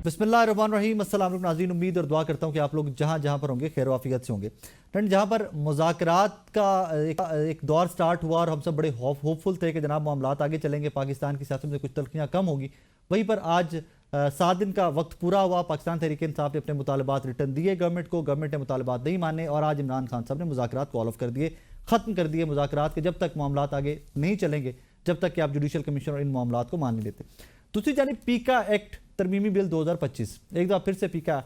बिस्मिल्लाहिर्रहमानिर्रहीम। अस्सलाम वालेकुम नाज़रीन, उम्मीद और दुआ करता हूँ कि आप लोग जहाँ जहाँ पर होंगे खैर वाफियत से होंगे। फ्रेंड, जहाँ पर मुज़ाकरात का एक दौर स्टार्ट हुआ और हम सब बड़े होपफुल थे कि जनाब मामलात आगे चलेंगे, पाकिस्तान की सियासत में कुछ तल्खियाँ कम होगी, वहीं पर आज 7 दिन का वक्त पूरा हुआ। पाकिस्तान तहरीक इंसाफ ने अपने मुतालबात रिटर्न दिए गवर्नमेंट को, गवर्नमेंट ने मुतालबात नहीं माने और आज इमरान खान साहब ने मुज़ाकरात को ऑल ऑफ कर दिए, ख़त्म कर दिए मुज़ाकरात के। जब तक मामलात आगे नहीं चलेंगे, जब तक कि आप जुडिशल कमीशन और इन मामलात को मान नहीं लेते। दूसरी जानिब पीका एक्ट तरमीमी बिल 2025 एक बार फिर से पीका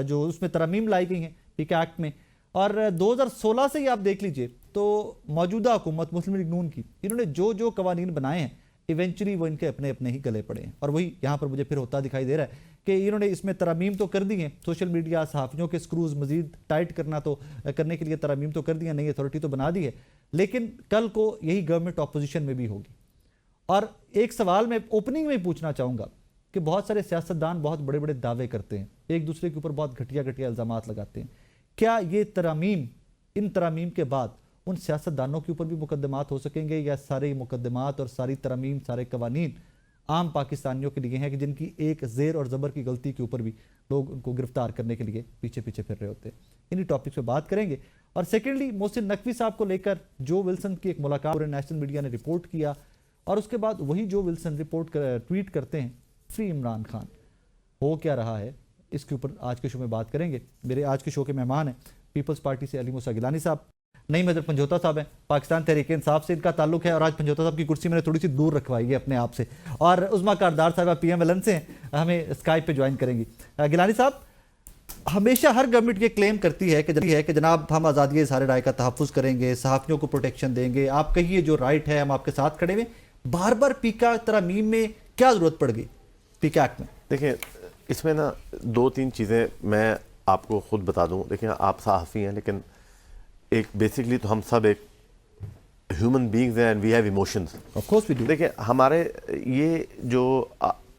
जो उसमें तरमीम लाई गई हैं पीका एक्ट में, और 2016 से ही आप देख लीजिए तो मौजूदा हुकूमत मुस्लिम लीग नून की, इन्होंने जो जो कवानीन बनाए हैं इवेंचुअली वो इनके अपने अपने ही गले पड़े हैं। और वही यहाँ पर मुझे फिर होता दिखाई दे रहा है कि इन्होंने इसमें तरमीम तो कर दी हैं, सोशल मीडिया सहाफ़ियों के स्क्रूज मजीद टाइट करने के लिए तरमीम तो कर दी है, नई अथॉरिटी तो बना दी है, लेकिन कल को यही गवर्नमेंट अपोजिशन में भी होगी। और एक सवाल मैं ओपनिंग में पूछना चाहूँगा कि बहुत सारे सियासतदान बहुत बड़े बड़े दावे करते हैं, एक दूसरे के ऊपर बहुत घटिया घटिया इल्ज़ामात लगाते हैं। क्या ये तरमीम, इन तरमीम के बाद उन सियासतदानों के ऊपर भी मुकदमात हो सकेंगे, या सारे मुकदमात और सारी तरमीम, सारे कवानीन आम पाकिस्तानियों के लिए हैं कि जिनकी एक ज़ेर और ज़बर की गलती के ऊपर भी लोग उनको गिरफ्तार करने के लिए पीछे पीछे फिर रहे होते हैं? इन्हीं टॉपिक्स पे बात करेंगे। और सेकेंडली मोहसिन नकवी साहब को लेकर जो विल्सन की एक मुलाकात पूरे नेशनल मीडिया ने रिपोर्ट किया, और उसके बाद वही जो विल्सन ट्वीट करते हैं फ्री इमरान खान, हो क्या रहा है, इसके ऊपर आज के शो में बात करेंगे। मेरे आज के शो के मेहमान हैं पीपल्स पार्टी से अली मूसा गिलानी साहब, नईम हैदर पंजोता साहब हैं पाकिस्तान तहरीक इंसाफ से इनका ताल्लुक है, और आज पंजोता साहब की कुर्सी मैंने थोड़ी सी दूर रखवाई है अपने आप से, और उस्मा कारदार साहब PMLN से हैं, हमें स्काइप पे ज्वाइन करेंगी। गिलानी साहब, हमेशा हर गवर्नमेंट ये क्लेम करती है कि जनाब हम आज़ादी इज़हार राय का तहफ़्फ़ुज़ करेंगे, सहाफ़ियों को प्रोटेक्शन देंगे, आप कहिए जो राइट है हम आपके साथ खड़े हुए। बार बार पीका तरमीम में क्या ज़रूरत पड़ गई पीका एक्ट में? देखिए, इसमें ना 2-3 चीज़ें मैं आपको ख़ुद बता दूं। देखिए, आप सहाफ़ी हैं, लेकिन एक बेसिकली तो हम सब एक ह्यूमन बीइंग्स हैं and we have emotions. Of course we do. देखिए, हमारे ये जो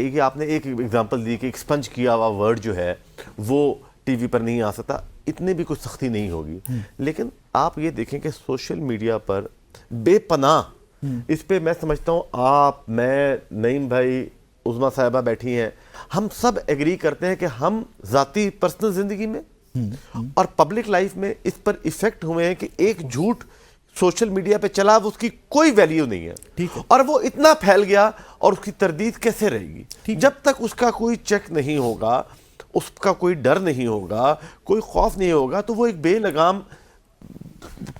एक आपने एक एग्जांपल दी कि एक स्पंज किया हुआ वर्ड जो है वो टीवी पर नहीं आ सकता, इतनी भी कुछ सख्ती नहीं होगी। लेकिन आप ये देखें कि सोशल मीडिया पर बेपनाह, इस पे मैं समझता हूँ आप, मैं, नईम भाई, उज़मा साहिबा बैठी हैं, हम सब एग्री करते हैं कि हम ज़ाती पर्सनल ज़िंदगी में और पब्लिक लाइफ में इस पर इफेक्ट हुए हैं कि एक झूठ सोशल मीडिया पे चला, वो उसकी कोई वैल्यू नहीं है, और वो इतना फैल गया और उसकी तरदीद कैसे रहेगी जब तक उसका कोई चेक नहीं होगा, उसका कोई डर नहीं होगा, कोई खौफ नहीं होगा, तो वो एक बेलगाम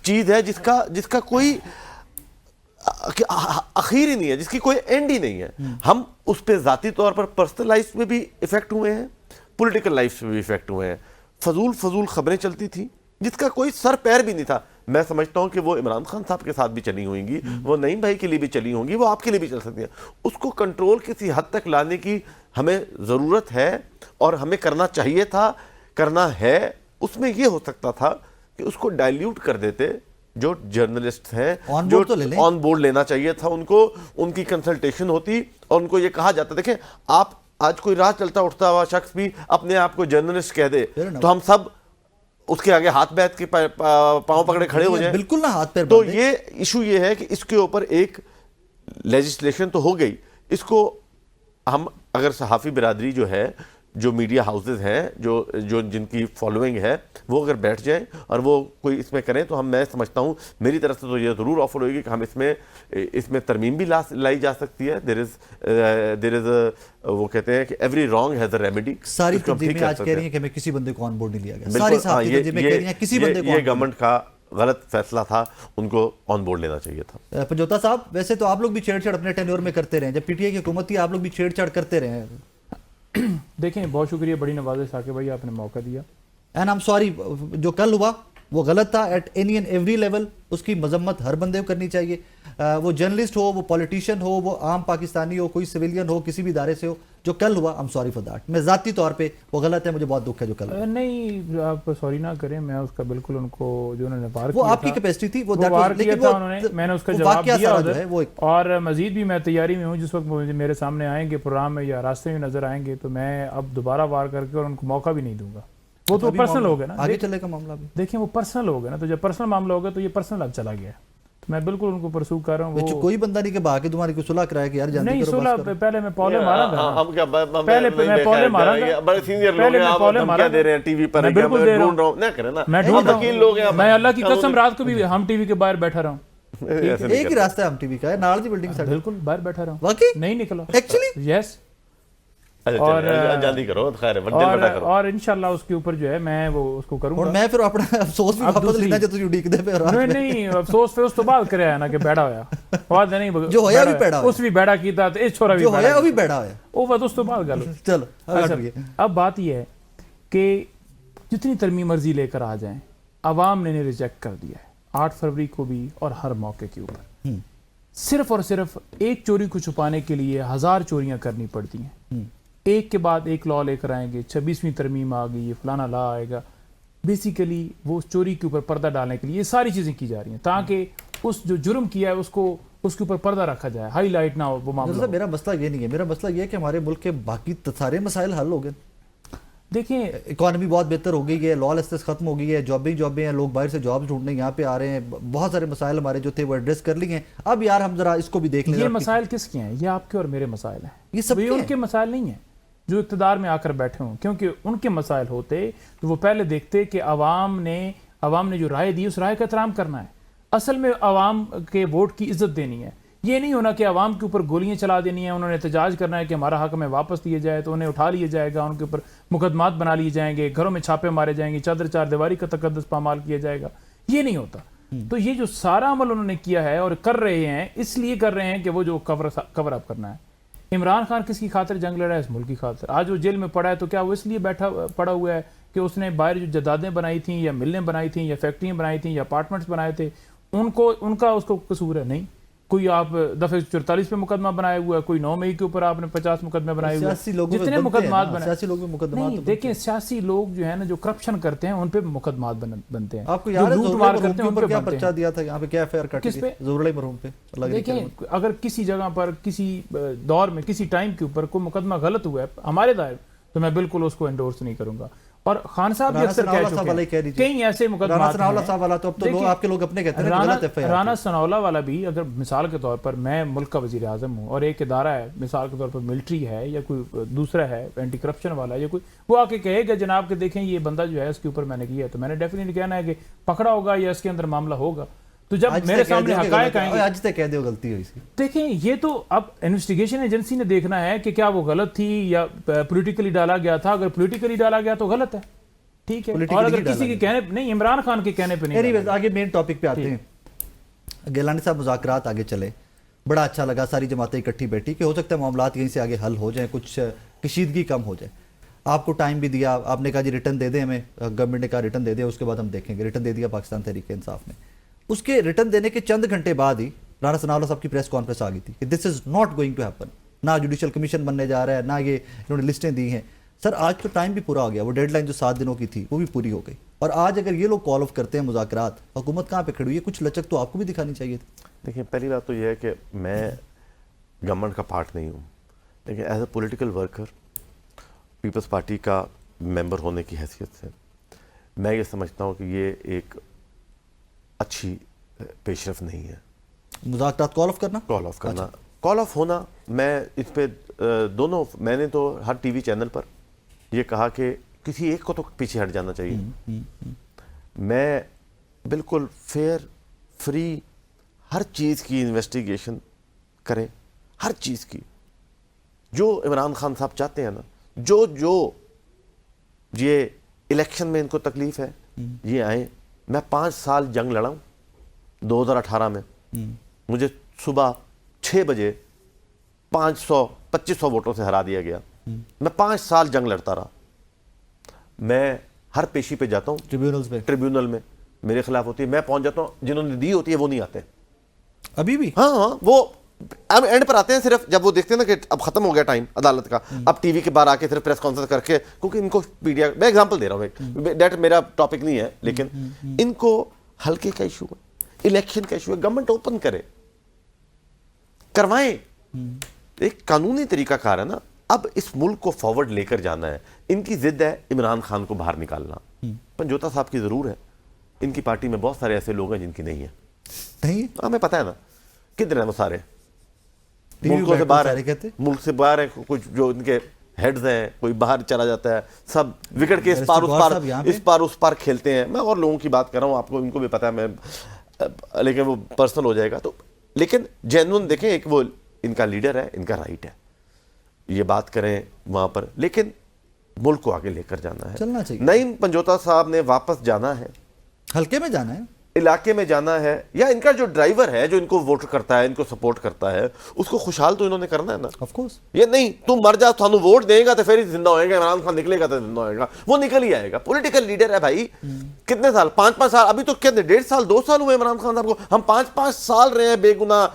चीज़ है जिसका कोई आखिर ही नहीं है, जिसकी कोई एंड ही नहीं है। हम उस पर ज़ाती तौर पर पर्सनल लाइफ में भी इफेक्ट हुए हैं, पॉलिटिकल लाइफ में भी इफेक्ट हुए हैं। फजूल खबरें चलती थी जिसका कोई सर पैर भी नहीं था। मैं समझता हूं कि वो इमरान खान साहब के साथ भी चली होंगी, वो नईम भाई के लिए भी चली होंगी, वो आपके लिए भी चल सकती हैं। उसको कंट्रोल किसी हद तक लाने की हमें ज़रूरत है और हमें करना चाहिए था, करना है। उसमें ये हो सकता था कि उसको डाइल्यूट कर देते, जो जर्नलिस्ट हैं जो ऑन बोर्ड लेना चाहिए था उनको, उनकी कंसल्टेशन होती और उनको ये कहा जाता, देखें आप आज कोई राह चलता उठता हुआ शख्स भी अपने आप को जर्नलिस्ट कह दे तो हम सब उसके आगे हाथ बैठ के पांव पकड़े खड़े हो जाएं। बिल्कुल ना, हाथ पैर। तो ये इशू ये है कि इसके ऊपर एक लेजिस्लेशन तो हो गई, इसको हम अगर सहाफ़ी बिरादरी जो है, जो मीडिया हाउसेज हैं, जो जिनकी फॉलोइंग है, वो अगर बैठ जाएं और वो कोई इसमें करें तो मैं समझता हूँ मेरी तरफ से तो ये ज़रूर ऑफर होगी कि हम इसमें तरमीम भी लाई जा सकती है। देयर इज़ वो कहते हैं कि every wrong has a remedy. सारी तंजीमें आज कह रही हैं कि हमें किसी बंदे को ऑन बोर्ड नहीं लिया गया, सारी तंजीमें कह रही हैं किसी बंदे को। ये गवर्नमेंट का गलत फैसला था, उनको ऑन बोर्ड लेना चाहिए था। पंजोता साहब, वैसे तो आप लोग भी छेड़छाड़ अपने टेन्योर में करते रहे, जब PTI की हुकूमत थी आप लोग भी छेड़छाड़ करते रहे हैं। देखें, बहुत शुक्रिया, बड़ी नवाज़िश साकिब भाई, आपने मौका दिया। एंड आई एम सॉरी, जो कल हुआ वो गलत था at any and every level. उसकी मजम्मत हर बंदे को करनी चाहिए, वो जर्नलिस्ट हो, वो पॉलिटिशियन हो, वो आम पाकिस्तानी हो, कोई सिविलियन हो, किसी भी इदारे से हो। जो कल हुआ, I am sorry for that. मैं ज़ाती तौर पे वो गलत है, मुझे बहुत दुख है जो कल। नहीं, आप सॉरी ना करें, मैं उसका बिल्कुल उनको जो उन्होंने वार वो आपकी कैपेसिटी थी, वो वार किया था उन्होंने, मैंने उसका जवाब दिया उधर। वो और मजीद भी मैं तैयारी में हूँ, जिस वक्त मेरे सामने आएंगे प्रोग्राम में या रास्ते में नजर आएंगे तो मैं अब दोबारा वार करके और उनको मौका भी नहीं दूंगा। वो तो पर्सनल हो गया ना, आगे चलेगा मामला भी। देखिए, वो पर्सनल हो गया ना, तो जब पर्सनल मामला होगा तो ये पर्सनल अब चला गया। मैं बिल्कुल उनको परसू कर रहा हूँ। ਵਿੱਚ वो कोई बंदा नहीं कि बाकी तुम्हारी कोई सुलह कराया कि यार जानती नहीं करो, सुलह, बस करो। पहले मैं पौले मारूंगा। हम क्या पहले मैं पौले मारूंगा, बड़े सीनियर लोग पहले हैं, मैं आप पौले धमकियां मारूंगा। दे रहे हैं टीवी पर, मैं बिल्कुल दे रहा ढूंढ रहा हूं ना, करें ना, मैं हम ढूंढ रहा वकील लोग हैं, हूँ। मैं अल्लाह की कसम रात को भी हम टीवी के बाहर बैठा रहा हूँ, ऐसे नहीं एक ही रास्ता है हम टीवी का है, नाल दी बिल्डिंग साड़ी बिल्कुल बाहर बैठा रहा हूँ, वाकई नहीं निकला एक्चुअली। यस। अच्छा, और चलिए, जल्दी करो, खैर है, दिल बड़ा करो। और इंशाल्लाह उसके ऊपर जो है मैं वो उसको ਹੁਣ करूंगा। ਮੈਂ ਫਿਰ ਆਪਣਾ ਅਫਸੋਸ ਵੀ अब ਵਾਪਸ दूसरी- ਲੈਣਾ ਜੇ ਤੁਸੀਂ ਉਡੀਕਦੇ ਪਏ ਹੋ ਰਾਤ नहीं में। नहीं अफसोस फिर उस तो बाद करे ना कि बैठा होया बाद नहीं जो होया भी बैठा पैड़ा होया। उस भी बैठा कीता ते इस छोरा भी ਜੋ ਹੋਇਆ बैठा ਉਹ ਵੀ ਬੈੜਾ ਹੋਇਆ। वो बात उस तो बाद गल होई। ਚਲੋ अच्छा, ਹਟ ਗਏ। अब बात यह है कि जितनी तरमीम मर्जी लेकर आ जाएं, अवाम ने इन्हें रिजेक्ट कर दिया है 8 फरवरी को भी और हर मौके के ऊपर। सिर्फ और सिर्फ एक चोरी को छुपाने के लिए 1000 चोरियां करनी पड़ती हैं। एक के बाद एक लॉ लेकर आएंगे, 26वीं तरमीम आ गई, ये फलाना लॉ आएगा। बेसिकली वो उस चोरी के ऊपर पर्दा डालने के लिए ये सारी चीजें की जा रही हैं ताकि उस जो जुर्म किया है उसको उसके ऊपर पर्दा रखा जाए, हाईलाइट ना हो वो मामला मतलब हो। मेरा मसला ये नहीं है, मेरा मसला ये है कि हमारे मुल्क के बाकी सारे मसाइल हल हो गए। देखें इकॉनमी बहुत बेहतर हो गई है, लॉलेसनेस खत्म हो गई है, जॉबें हैं, लोग बाहर से जॉब्स ढूंढने यहाँ पे आ रहे हैं, बहुत सारे मसाइल हमारे जो थे वो एड्रेस कर लिए हैं। अब यार हम जरा इसको भी देख लें। ये मसाइल किसके हैं? ये आपके और मेरे मसाइल हैं, ये सबके हैं। उनके मसाइल नहीं हैं जो इक़्तिदार में आकर बैठे हों, क्योंकि उनके मसाइल होते तो वो पहले देखते कि अवाम ने जो राय दी उस राय का एहतराम करना है। असल में अवाम के वोट की इज्जत देनी है, ये नहीं होना कि अवाम के ऊपर गोलियां चला देनी है, उन्होंने एहतजाज करना है कि हमारा हक में वापस दिए जाए तो उन्हें उठा लिया जाएगा, उनके ऊपर मुकदमात बना लिए जाएंगे, घरों में छापे मारे जाएंगे, चादर चार दीवारी का तकद्दुस पामाल किया जाएगा। ये नहीं होता। तो ये जो सारा अमल उन्होंने किया है और कर रहे हैं, इसलिए कर रहे हैं कि वो जो कवर अप करना है। इमरान खान किसकी खातिर जंग लड़ा है? इस मुल्क की खातिर। आज वो जेल में पड़ा है तो क्या वो इसलिए पड़ा हुआ है कि उसने बाहर जो जदादें बनाई थी या मिलें बनाई थी या फैक्ट्रियाँ बनाई थी या अपार्टमेंट्स बनाए थे उनका उसको कसूर है? नहीं। कोई आप दफे 44 पे मुकदमा बनाया हुआ है, कोई 9 मई के ऊपर आपने 50 मुकदमे बनाए हुए सियासी लोगों पे जितने बनते हैं मुकदमात ना, बने सियासी लोगों पे मुकदमात नहीं, तो देखें सियासी लोग जो है ना जो करप्शन करते हैं उन पे मुकदमात बनते हैं। आपको याद है जो ज़ुहरुल लूटमार मरहूम करते के हैं उन ऊपर पे क्या बनते पर्चा हैं। दिया था? यहाँ पे क्या एफआईआर काटी किस थी? पे? ज़ुहरुल मरहूम पे। अल्लाह की रहमत। देखें अगर किसी जगह पर किसी दौर में किसी टाइम के ऊपर कोई मुकदमा गलत हुआ है हमारे दायरे तो मैं बिल्कुल उसको एंडोर्स नहीं करूंगा। और खान साहब भी राना अक्सर सनाउल्लाह कह साहब वाला ही कह चुके हैं दीजिए। कई ऐसे राना मुकदमात सनाउल्लाह हैं। साहब वाला तो अब तो लोग देखिए, आपके लोग अपने कहते हैं ना कि गलत एफआईआर राना सनाउल्लाह वाला भी अगर मिसाल के तौर पर मैं मुल्क का वजीर आजम हूँ और एक इदारा है मिसाल के तौर पर मिलिट्री है या कोई दूसरा है एंटी करप्शन वाला या कोई वो आके कहेगा जनाब के देखें ये बंदा जो है इसके ऊपर मैंने किया है तो मैंने डेफिनेटली कहना है कि पकड़ा होगा या इसके अंदर मामला होगा। तो जब मेरे सामने हकायक आएंगे आज तक कह दो गलती हुई इसकी। देखें ये तो अब इन्वेस्टिगेशन एजेंसी ने देखना है कि क्या वो गलत थी या पॉलिटिकली डाला गया था। अगर पॉलिटिकली डाला गया तो गलत है, ठीक है। और अगर किसी के कहने नहीं इमरान खान के कहने पे नहीं एनीवेज आगे मेन टॉपिक पे आते हैं। गिलानी साहब मुज़ाकरात आगे चले, बड़ा अच्छा लगा, सारी जमातें इकट्ठी बैठी कि हो सकता है मामलात यहीं से आगे हल हो जाए, कुछ कशीदगी कम हो जाए। आपको टाइम भी दिया, आपने कहा जी रिटर्न दे दें हमें, गवर्नमेंट ने कहा रिटर्न दे दें, उसके बाद हम देखेंगे। रिटर्न दे दिया पाकिस्तान तहरीक इंसाफ ने। उसके रिटर्न देने के चंद घंटे बाद ही राना सनाउल्लाह साहब की प्रेस कॉन्फ्रेंस आ गई थी कि this is not going to happen. ना जुडिशल कमीशन बनने जा रहा है, ना ये इन्होंने लिस्टें दी हैं। सर आज तो टाइम भी पूरा हो गया, वो डेडलाइन जो 7 दिनों की थी वो भी पूरी हो गई। और आज अगर ये लोग कॉल ऑफ करते हैं मुज़ाकरात, हुकूमत कहाँ पे खड़ी हुई है? कुछ लचक तो आपको भी दिखानी चाहिए थी। देखिए पहली बात तो यह है कि मैं गवर्नमेंट का पार्ट नहीं हूँ, लेकिन as a political worker Peoples Party का मेंबर होने की हैसियत से मैं ये समझता हूँ कि ये एक अच्छी पेशरफ नहीं है। मुज़ाकरात कॉल ऑफ करना, कॉल ऑफ करना, कॉल ऑफ होना। मैं इस पे दोनों, मैंने तो हर टीवी चैनल पर ये कहा कि किसी एक को तो पीछे हट जाना चाहिए। मैं बिल्कुल फेयर फ्री हर चीज़ की इन्वेस्टिगेशन करें, हर चीज़ की जो इमरान खान साहब चाहते हैं ना, जो ये इलेक्शन में इनको तकलीफ है ये आए। मैं 5 साल जंग लड़ा हूँ 2018 में, मुझे सुबह 6 बजे 2500 वोटों से हरा दिया गया। मैं 5 साल जंग लड़ता रहा। मैं हर पेशी पे जाता हूँ, ट्रिब्यूनल में मेरे खिलाफ होती है, मैं पहुंच जाता हूँ, जिन्होंने दी होती है वो नहीं आते अभी भी। हाँ, वो अब एंड पर आते हैं सिर्फ जब वो देखते हैं ना कि अब खत्म हो गया टाइम अदालत का, अब टीवी के बाहर आके सिर्फ प्रेस कॉन्फ्रेंस करके, क्योंकि इनको मीडिया, मैं एग्जांपल दे रहा हूँ, डेट मेरा टॉपिक नहीं है, लेकिन इनको हल्के का इशू है, इलेक्शन का इशू है, गवर्नमेंट ओपन करे, करवाएं, एक कानूनी तरीकाकार है ना। अब इस मुल्क को फॉरवर्ड लेकर जाना है। इनकी जिद है इमरान खान को बाहर निकालना। पंजोता साहब की जरूर है, इनकी पार्टी में बहुत सारे ऐसे लोग हैं जिनकी नहीं है। नहीं हमें पता है ना कितने हैं वो सारे टीवी मुल्कों से बैठ बाहर सारे है, कहते मुल्क से बाहर है, कुछ जो इनके हेड्स हैं कोई बाहर चला जाता है, सब विकेट के इस बैरिस्टर पार उस गौहर पार साहब यहाँ पे? इस पार उस पार खेलते हैं। मैं और लोगों की बात कर रहा हूँ, आपको इनको भी पता है, मैं लेकिन वो पर्सनल हो जाएगा। तो लेकिन जेन्युइन देखें, एक वो इनका लीडर है, इनका राइट है ये बात करें वहां पर, लेकिन मुल्क को आगे लेकर जाना है, चलना चाहिए। नईम पंजोता साहब ने वापस जाना है, हल्के में जाना है। इलाके में जाना है, या इनका जो ड्राइवर है जो इनको वोट करता है, इनको सपोर्ट करता है, उसको खुशहाल तो इन्होंने करना है ना। ऑफ कोर्स ये नहीं तुम मर जा, थानू वोट देगा तो फिर ही जिंदा होएगा, इमरान खान निकलेगा तो जिंदा होएगा, वो निकल ही आएगा। पॉलिटिकल लीडर है भाई, कितने साल, 5-5 साल, अभी तो कितने 1.5 साल 2 साल हुए इमरान खान साहब को, हम 5-5 साल रहे हैं बेगुनाह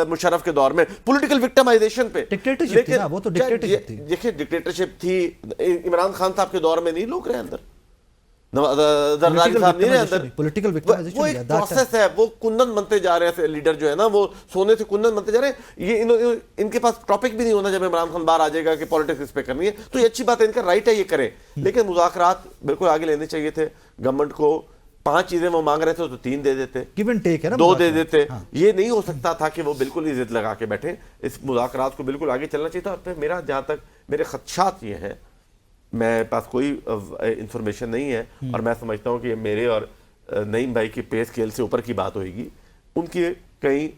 मुशर्रफ के दौर में पॉलिटिकल विक्टिमाइजेशन पे। डिक्टेटरशिप थी ना, वो तो डिक्टेटरशिप थी। देखिए डिक्टेटरशिप थी, इमरान खान साहब के दौर में नहीं लोग रहे अंदर, जरदारी साहब नहीं रहे अंदर, पॉलिटिकल वो एक प्रोसेस है, वो कुंदन बनते जा रहे हैं लीडर जो है ना, वो सोने से कुंदन बनते जा रहे हैं। ये इनके पास टॉपिक भी नहीं होना जब इमरान खान बाहर आ जाएगा कि पॉलिटिक्स इस पे करनी है, तो ये अच्छी बात है, इनका राइट है ये करें, लेकिन मुज़ाकरात बिल्कुल आगे लेने चाहिए थे। गवर्नमेंट को 5 चीजें वो मांग रहे थे तो 3 दे देते, गिव एंड टेक है ना, 2 दे देते। हाँ। ये नहीं हो सकता था कि वो बिल्कुल ही जिद लगा के बैठे, इस मुज़ाकरात को बिल्कुल आगे चलना चाहिए था। और फिर मेरा जहां तक मेरे खदशात ये हैं, मेरे पास कोई इंफॉर्मेशन नहीं है, और मैं समझता हूँ कि ये मेरे और नईम भाई की पे स्केल से ऊपर की बात होगी, उनकी कहीं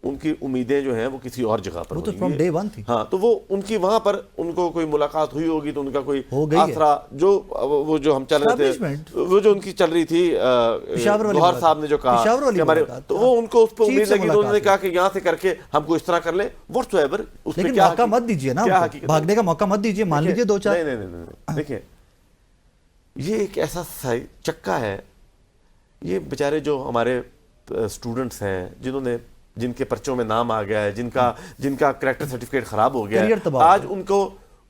उनकी उम्मीदें जो हैं वो किसी और जगह पर वो तो होंगी। फ्रॉम डे वन थी। हाँ, तो वो उनकी वहां पर उनको कोई मुलाकात हुई होगी, तो उनका कोई हो गई है। आसरा वो जो हम चल रहे थे, Establishment। वो जो उनकी चल रही थी, पेशावर वाली गौहर मुलाकात। साहब ने जो कहा पेशावर वाली कि हमारे, मुलाकात। तो वो उनको उस पर चीफ उम्मीद से लगी, तो उन्होंने मुलाकात कहा कि यहाँ से करके हमको इस तरह कर ले, व्हाट्सएवर उसमें लेकिन क्या मौका मत दीजिए ना क्या उनको, हकीकत है? भागने का मौका मत दीजिए, मान लीजिए 2-4। नहीं नहीं नहीं नहीं, देखिए ये एक ऐसा चक्का है, ये बेचारे जो हमारे स्टूडेंट्स हैं जिनके पर्चों में नाम आ गया है, जिनका कैरेक्टर सर्टिफिकेट खराब हो गया करियर है, तबाह आज उनको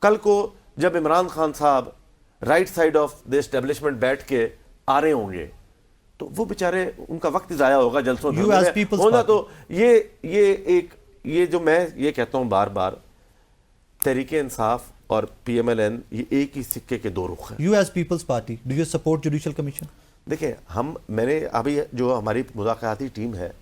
कल को जब इमरान खान साहब right side of the establishment बैठ के आ रहे होंगे, तो वो बेचारे उनका वक्त जाया होगा जलसों You as People's होना। Party। तो ये जो मैं ये कहता हूँ बार बार, तहरीक इंसाफ और PMLN ये एक ही सिक्के के 2 रुख हैं। You as Peoples Party do you support judicial commission? देखिए मैंने अभी जो हमारी मुज़ाकराती टीम है,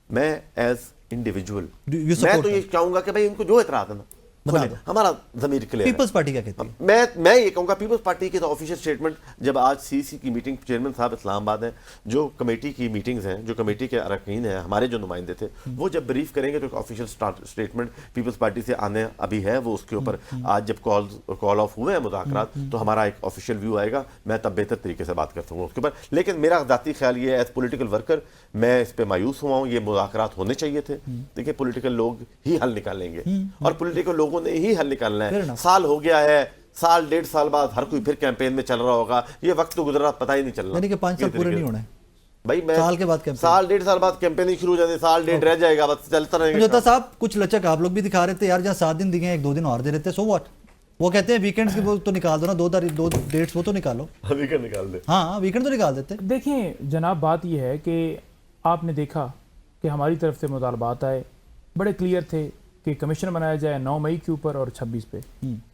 मैं एज इंडिविजुअल you मैं support तो ये them? चाहूंगा कि भाई इनको जो एतराज है ना बना खोलें, दो। हमारा ज़मीर क्लियर है। पीपल्स पार्टी क्या कहती है? मैं ये कहूँगा पीपल्स पार्टी की तो ऑफिशियल स्टेटमेंट, जब आज CC की मीटिंग, चेयरमैन साहब इस्लामाबाद हैं, जो कमेटी की मीटिंग्स हैं, जो कमेटी के अरकान हैं, हमारे जो नुमाइंदे थे, वो जब ब्रीफ करेंगे तो एक ऑफिशियल स्टेटमेंट पीपल्स पार्टी से आने अभी है, वो उसके ऊपर आज जब कॉल ऑफ हुए हैं मुज़ाकरात, तो हमारा एक ऑफिशियल व्यू आएगा, मैं तब बेहतर तरीके से बात कर सकूँगा उसके ऊपर। लेकिन मेरा ज़ाती ख्याल ये है, एज पोलिटिकल वर्कर मैं इस पर मायूस हुआ हूँ, ये मुज़ाकरात होने चाहिए थे। देखिए पॉलिटिकल लोग ही हल निकालेंगे, और पॉलिटिकल लोगों ने ही हल निकालना Fair है। enough। साल हो गया है, साल 1.5 साल बाद हर कोई फिर कैंपेन में चल रहा होगा, ये वक्त तो गुजरा पता ही नहीं चलना। यानी कि 5 साल पूरे नहीं होने, भाई मैं साल के बाद कैंपेन। साल 1.5 साल बाद कैंपेनिंग शुरू हो जाती है, साल 1.5 रह जाएगा, बस चलता रहेगा। पंजोता साहब कुछ लचक आप लोग भी दिखा रहे थे यार, जहाँ 7 दिन दिए हैं 1-2 दिन और दे रहे थे, सो व्हाट? वो कहते हैं वीकेंड्स की वो तो निकाल दो ना, 2 डेट्स वो तो निकालो। वीकेंड निकाल दे। हाँ वीकेंड तो निकाल देते। देखिए जनाब, बात यह है कि आपने देखा कि हमारी तरफ से मुतालबात आए, बड़े क्लियर थे कि कमीशन बनाया जाए 9 मई के ऊपर और 26 पे।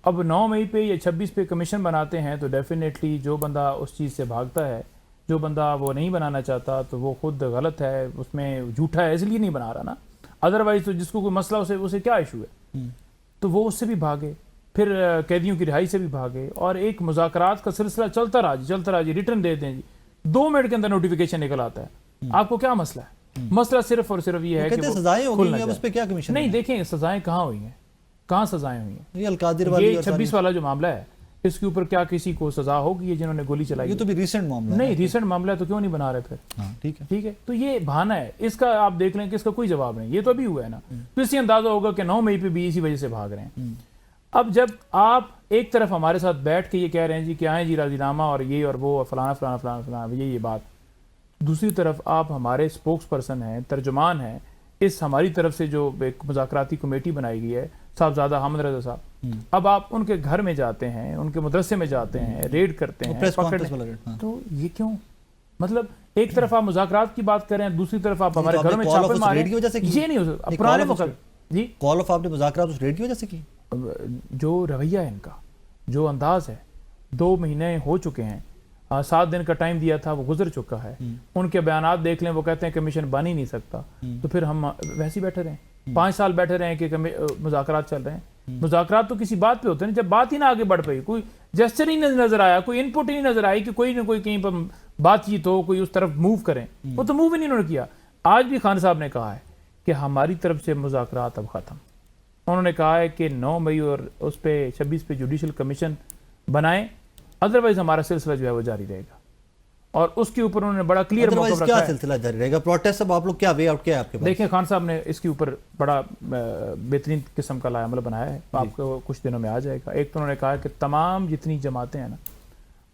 अब 9 मई पे या 26 पे कमीशन बनाते हैं तो डेफिनेटली जो बंदा उस चीज़ से भागता है, जो बंदा वो नहीं बनाना चाहता, तो वो खुद गलत है, उसमें झूठा है, इसलिए नहीं बना रहा ना। अदरवाइज तो जिसको कोई मसला उसे क्या इशू है, तो वो उससे भी भागे, फिर कैदियों की रिहाई से भी भागे, और एक मुज़ाकरात का सिलसिला चलता रहा जी, रिटर्न दे दें जी, 2 मिनट के अंदर नोटिफिकेशन निकल आता है। आपको क्या मसला है? मसला सिर्फ और सिर्फ ये है कि सजाएं हो गई हैं, अब उस पे क्या कमीशन? नहीं, देखें सजाएं कहाँ हुई हैं, कहाँ सजाएं हुई हैं? ये अलकादिर वाली ये और 26 वाला जो मामला है, इसके ऊपर क्या किसी को सजा होगी जिन्होंने गोली चलाई? ये तो भी रिसेंट मामला है। नहीं, रिसेंट मामला है तो क्यों नहीं बना रहे फिर? हाँ ठीक है। ठीक है, तो ये बहाना है, इसका आप देख लें कि इसका कोई जवाब नहीं। ये तो अभी हुआ है ना, तो इससे अंदाजा होगा कि 9 मई पे भी इसी वजह से भाग रहे हैं। अब जब आप एक तरफ हमारे साथ बैठ के ये कह रहे हैं जी कि आए जी राजीनामा और ये और वो और फलाना फलाना फलाना फलाना ये बात, दूसरी तरफ आप हमारे स्पोक्स पर्सन हैं, तर्जुमान हैं इस हमारी तरफ से जो एक मुज़ाकराती कमेटी बनाई गई है, साहबजादा हामिद रज़ा साहब, अब आप उनके घर में जाते हैं, उनके मदरसे में जाते हैं, रेड करते हैं, प्रेस पकड़ने, कॉन्फ्रेंस वाला रेड, हाँ। तो ये क्यों? मतलब एक तरफ आप मुज़ाकरात की बात करें, दूसरी तरफ आप हमारे तो घरों में आपने call छापे of मारे, रेड की वजह से की? ये नहीं हो सकता। नहीं, पुराने call of वक्त जी, कॉल ऑफ आपने मुज़ाकरात उस रेड की वजह से की? जो रवैया है इनका, जो अंदाज है, 2 महीने हो चुके हैं, 7 दिन का टाइम दिया था वो गुजर चुका है। उनके बयानात देख लें, वो कहते हैं कमीशन बन ही नहीं सकता। तो फिर हम वैसे ही बैठे रहें, 5 साल बैठे रहें कि मुज़ाकरात चल रहे हैं। मुज़ाकरात तो किसी बात पे होते हैं, जब बात ही ना आगे बढ़ पाई, कोई जेस्चर ही नजर आया, कोई इनपुट ही नहीं नजर आई कि कोई ना कोई कहीं पर बातचीत हो, कोई उस तरफ मूव करें, वो तो मूव ही नहीं उन्होंने किया। आज भी खान साहब ने कहा है कि हमारी तरफ से मुज़ाकरात अब ख़त्म। उन्होंने कहा है कि 9 मई और उस पर 26 पे जुडिशल कमीशन बनाएं, अदरवाइज हमारा सिलसिला जो है वो जारी रहेगा। और उसके ऊपर उन्होंने बड़ा क्लियर मौक़िफ़ रखा है। सिलसिला जारी रहेगा, प्रोटेस्ट अब आप लोग क्या वे आउट क्या है आपके पास? देखिए खान साहब ने इसके ऊपर बड़ा बेहतरीन किस्म का लाएमल बनाया है, आपको कुछ दिनों में आ जाएगा। एक तो उन्होंने कहा कि तमाम जितनी जमातें हैं ना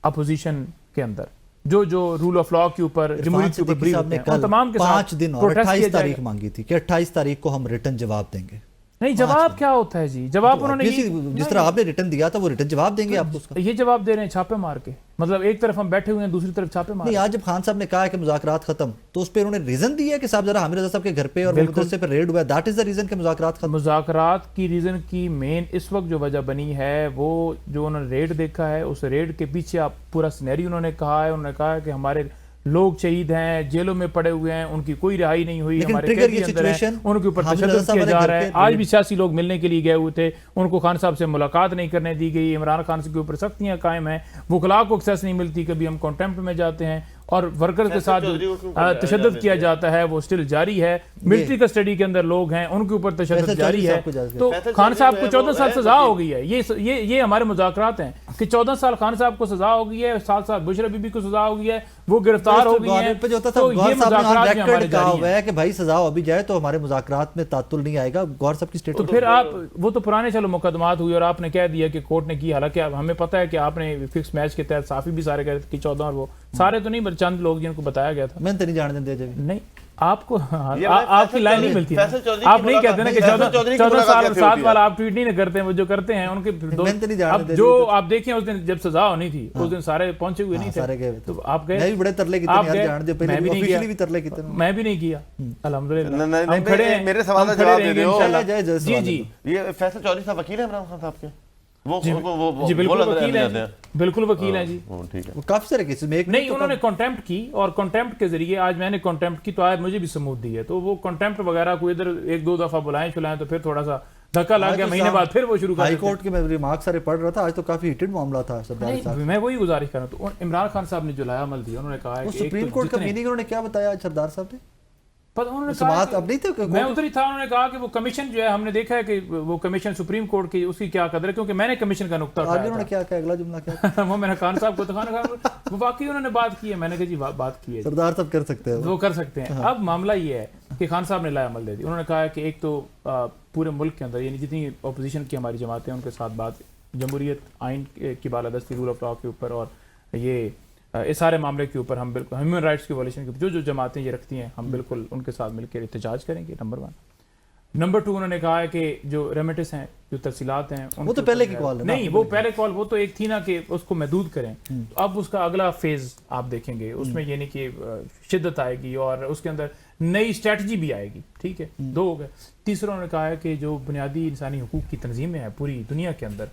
अपोजिशन के अंदर, जो रूल ऑफ लॉ के ऊपर, जमहूरियत के ऊपर ब्रीफ होते हैं, तमाम के 5 दिन और 28 तारीख मांगी थी कि 28 तारीख को हम रिटर्न जवाब देंगे। नहीं, जवाब क्या होता है जी? जवाब उन्होंने जिस तरह आपने रिटर्न दिया था वो रिटर्न जवाब देंगे आपको उसका। ये जवाब दे रहे हैं छापे मार के, मतलब एक तरफ हम बैठे हुए हैं, दूसरी तरफ छापे मार। नहीं, आज जब खान साहब ने कहा है कि मुज़ाकरात खत्म, तो उस पर उन्होंने रीजन दिया कि साहब जरा हामिद रज़ा साहब के घर पे और मदरसे पे रेड हुआ है, दैट इज द रीजन कि मुज़ाकरात खत्म। मुज़ाकरात की रीजन की मेन इस वक्त जो वजह बनी है वो जो उन्होंने रेड देखा है, उस रेड के पीछे आप पूरा सिनेरियो उन्होंने कहा है। उन्होंने कहा है कि हमारे लोग शहीद हैं, जेलों में पड़े हुए हैं, उनकी कोई रिहाई नहीं हुई, हमारे कैदी अंदर हैं, उनके ऊपर तशद्दुद किया जा रहा है। आज भी सियासी लोग मिलने के लिए गए हुए थे, उनको खान साहब से मुलाकात नहीं करने दी गई। इमरान खान के ऊपर सख्तियां कायम हैं, वकला को एक्सेस नहीं मिलती, कभी हम कॉन्टेम्प्ट में जाते हैं, और वर्कर के साथ जो तशद्दुद किया जाता है वो स्टिल जारी है। मिलिट्री कस्टडी के अंदर लोग हैं, उनके ऊपर तशद्दुद जारी है। तो खान साहब को 14 साल सजा हो गई है। ये हमारे मुज़ाकरात हैं कि 14 साल खान साहब को सजा हो गई है, 7 साल बुशरा बीबी को सजा हो गई है, वो गिरफ्तार हो गई है। तो ये मुज़ाकरात कहा हुआ है कि भाई सजा अभी जाए तो हमारे मुज़ाकरात में तातुल नहीं आएगा। गौर साहब की स्टेटमेंट, तो फिर आप वो तो पुराने चलो मुकदमात हुई और आपने कह दिया कि कोर्ट ने की, हालांकि हमें पता है कि आपने फिक्स मैच के तहत साफी भी सारे कह कि 14, और वो सारे तो नहीं, पर चंद लोग जिनको बताया गया था। मैंने तो नहीं जाने दिया जब नहीं, आपको आपकी लाइन नहीं मिलती, आप नहीं कहते ना कि 14 साल 7 वाला आप ट्वीट नहीं करते हैं, वो जो करते हैं उनके अब जो आप देखें उस दिन जब सजा होनी थी उस दिन सारे पहुंचे हुए नहीं थे, तो आप गए। बड़े तरले कितने यार जान दे, पहले ऑफिशियली भी तरले कितने, मैं भी नहीं किया अल्हम्दुलिल्लाह। हम खड़े हैं, मेरे सवाल का जवाब दे दो। जी जी, ये फैसल चौधरी साहब वकील है इमरान खान साहब के? वो बिल्कुल वकील है, बिल्कुल वकील है जी। ठीक है, वो काफी सारे केसेस में एक नहीं, उन्होंने कॉन्टेम्प्ट की, और कॉन्टेम्प्ट के जरिए आज मैंने कॉन्टेम्प्ट की तो आज मुझे भी सबूत दी है, तो वो कॉन्टेम्प्ट वगैरह को इधर 1-2 दफा बुलाएं छुलाएं तो फिर थोड़ा सा धक्का लग गया, महीने बाद फिर वो शुरू कर हाई कोर्ट के मैं रिमार्क सारे पढ़ रहा था, आज तो काफी हीटेड मामला था सरदार साहब। मैं वही गुजारिश कर रहा हूं, तो इमरान खान साहब ने जो लाया अमल दिया, उन्होंने कहा है कि सुप्रीम कोर्ट का मीनिंग उन्होंने क्या बताया सरदार साहब ने? पर उन्होंने समात अब नहीं थे, मैं उधर ही था। उन्होंने कहा कि वो कमीशन जो है, हमने देखा है कि वो कमीशन सुप्रीम कोर्ट की उसकी क्या कदर है, क्योंकि मैंने कमीशन का नुक्ता आगे उन्होंने क्या कहा, अगला जुमला क्या वो मैंने खान साहब को तो खान साहब वो वाकई उन्होंने बात की है, मैंने कहा जी बात की है, सरदार साहब कर सकते हैं, वो कर सकते हैं। अब मामला ये है कि खान साहब ने लाया अमल दे दी। उन्होंने कहा है कि एक तो पूरे मुल्क के अंदर यानी जितनी अपोजिशन की हमारी जमातें हैं उनके साथ बात, जमहूरियत आइन की बालादस्ती, रूल ऑफ लॉ के ऊपर और ये इस सारे मामले के ऊपर हम बिल्कुल ह्यूमन राइट्स की वॉल्यूशन के ऊपर जो जमातें ये रखती हैं हम बिल्कुल उनके साथ मिलकर एहतजाज करेंगे, नंबर 1। नंबर 2 उन्होंने कहा है कि जो रेमिटेंस हैं, जो तफसीलात हैं, वो तो पहले की कॉल है नहीं, वो पहले कॉल वो तो एक थी ना कि उसको महदूद करें। तो अब उसका अगला फेज आप देखेंगे, उसमें यानी कि शिद्दत आएगी और उसके अंदर नई स्ट्रेटजी भी आएगी। ठीक है, 2 हो गए। तीसरा उन्होंने कहा है कि जो बुनियादी इंसानी हुकूक की तंजीमें हैं पूरी दुनिया के अंदर,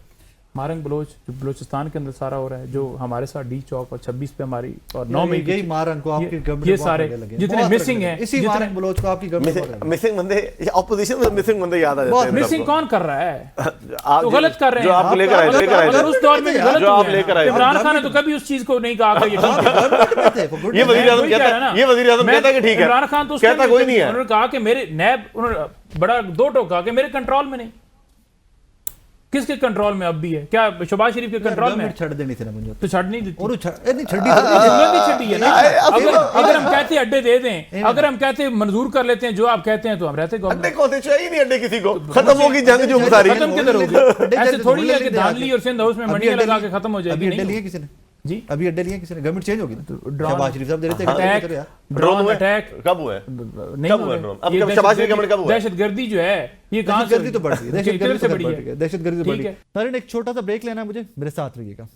मारंग बलोच जो बलोचिस्तान के अंदर सारा हो रहा है, जो हमारे साथ डी चौक और 26 पे हमारी और 9 मई यही मारंग को आपकी गवर्नमेंट ये सारे जितने मिसिंग हैं, इसी मारंग बलोच को आपकी गवर्नमेंट मिसिंग बंदे, ऑपोजिशन में मिसिंग बंदे याद आ जाते हैं। मिसिंग कौन कर रहा है? तो गलत कर रहे हैं जो आप लेकर आए, अगर उस दौर में गलत जो आप लेकर आए। इमरान खान ने तो कभी उस चीज को नहीं कहा कि ये वज़ीर-ए-आज़म कहता है, ये वज़ीर-ए-आज़म कहता है कि ठीक है, इमरान खान तो कहता कोई नहीं है। उन्होंने कहा कि मेरे नैब, उन्होंने बड़ा 2 टोका कि मेरे कंट्रोल में नहीं। किसके कंट्रोल में अब भी है? क्या शहबाज शरीफ के कंट्रोल में? छड़ देनी थी ना मुझे, तो छड़ नहीं देती, और नहीं छड़ी छड़ी है ना। अगर हम कहते अड्डे दे दें, अगर हम कहते मंजूर कर लेते हैं जो आप कहते हैं, तो हम रहते अड्डे को चाहिए नहीं, अड्डे किसी को खत्म होगी जंग जो सारी खत्म किधर होगी? ऐसे थोड़ी है कि धानली और सिंध हाउस में मंडियां लगा के खत्म हो जाएगी। अड्डे लिए किसी ने जी, अभी अड्डे लिए किसी ने, गवर्नमेंट चेंज होगी तो शहबाज शरीफ साहब दे रहे थे ड्रोन अटैक कब हुआ है? नहीं, कब हुआ ड्रोन? अब शहबाज शरीफ गवर्नमेंट कब हुआ? दहशतगर्दी जो है ये कहां से दहशतगर्दी तो बढ़ रही है, दहशतगर्दी से बढ़ी है। दहशतगर्दी तो बढ़ी है। एक छोटा सा ब्रेक लेना है मुझे, मेरे साथ रहिएगा।